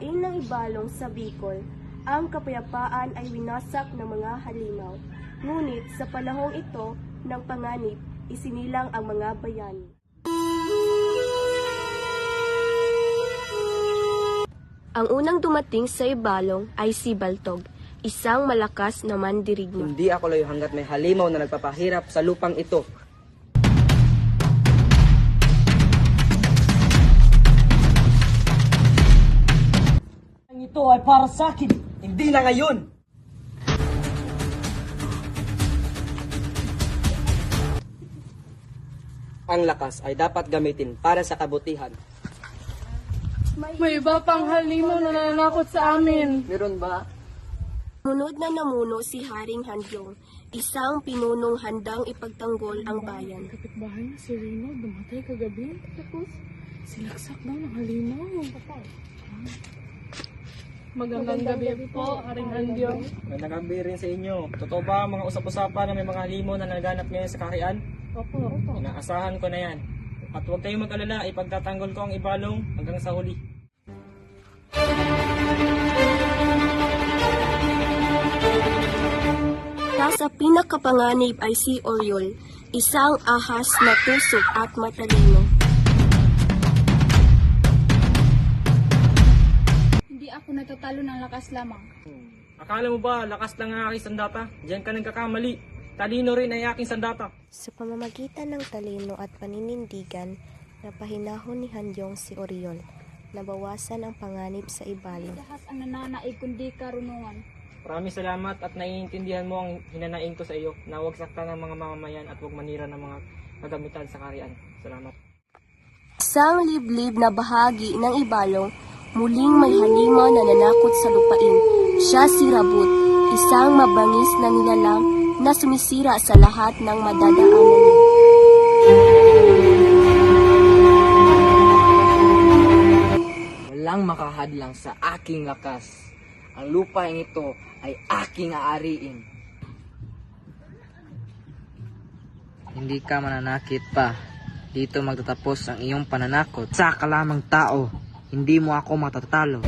lupain ng Ibalong sa Bicol, ang kapayapaan ay winasak ng mga halimaw. Ngunit sa panahong ito ng panganib, isinilang ang mga bayani. Ang unang dumating sa Ibalong ay si Baltog, isang malakas na mandirigma. Hindi ako layo hanggat may halimaw na nagpapahirap sa lupang ito. Ang ito ay para sa akin. Hindi na ngayon! Ang lakas ay dapat gamitin para sa kabutihan. May iba pang halimaw na nananakot sa amin. Meron ba? Munod na namuno si Haring Handyong, isang pinunong handang ipagtanggol ang bayan. Kapitbahay na si Rino, dumatay kagabi. Tapos, silaksak daw ng halimaw. Magandang gabi po, Haring Handyong. Magandang gabi rin sa inyo. Totoo ba mga usap-usapan na may mga halimaw na naganap ngayon sa kaharian? Opo. Inaasahan ko na yan. At huwag kayong mag-alala, ipagtatanggol ko ang Ibalong hanggang sa huli. Nasa pinakapanganib ay si Oriol, isang ahas na tusok at matalino. Hindi ako natatalo ng lakas lamang. Akala mo ba lakas lang ang aking sandata? Diyan ka nagkakamali. Talino rin ay aking sandata. Sa pamamagitan ng talino at paninindigan, napahinahon ni Handyong si Oriol. Nabawasan ang panganib sa Ibalong. Lahat ang nananaig kundi karunungan. Maraming salamat at naiintindihan mo ang hinanaing ko sa iyo na huwag saktan ng mga mamamayan at huwag manira ng mga kagamitan sa kaharian. Salamat. Isang liblib na bahagi ng Ibalong, muling may halimaw na nanakot sa lupain. Siya si Rabut, isang mabangis na nilalang na sumisira sa lahat ng madadaanan niya. Walang makahadlang sa aking lakas. Ang lupaing ito ay aking aariin. Hindi ka mananakit pa. Dito magtatapos ang iyong pananakot. Sa ka lamang tao, hindi mo ako matatalo.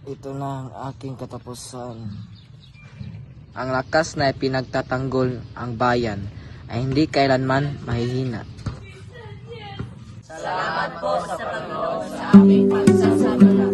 Ito na ang aking katapusan. Ang lakas na pinagtatanggol ang bayan ay hindi kailanman mahihina. Salamat po sa Panginoon sa aming pagsasabala.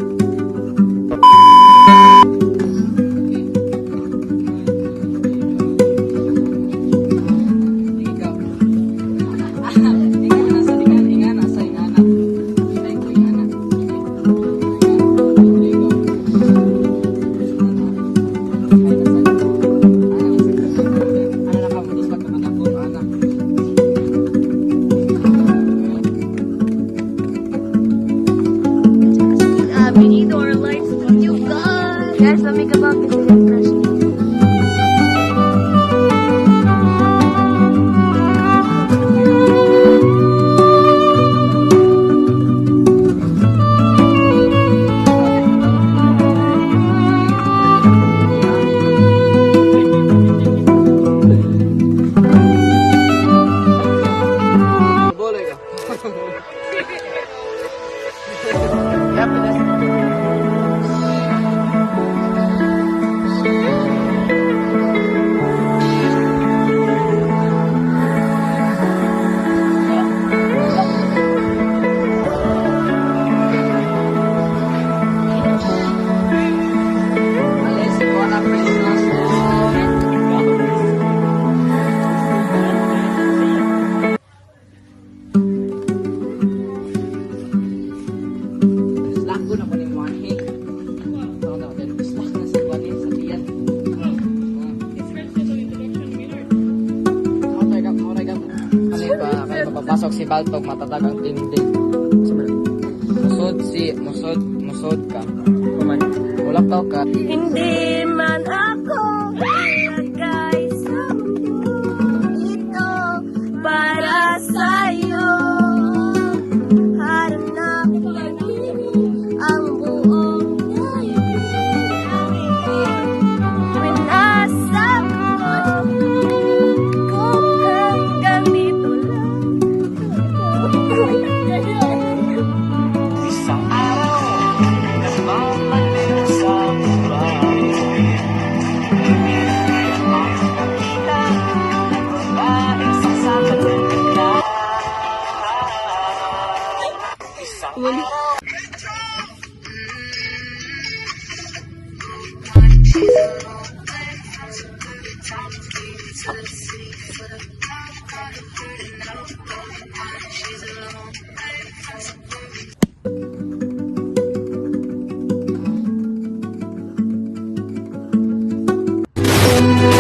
We need our lights to you guys. Guys, let me go back to the fresh. Papasok si Baltog, matatag ang tindig. Musod ka. Ulap tao ka. Hindi man ako ilagay sa mundo ito para sa'yo. Harap Bye!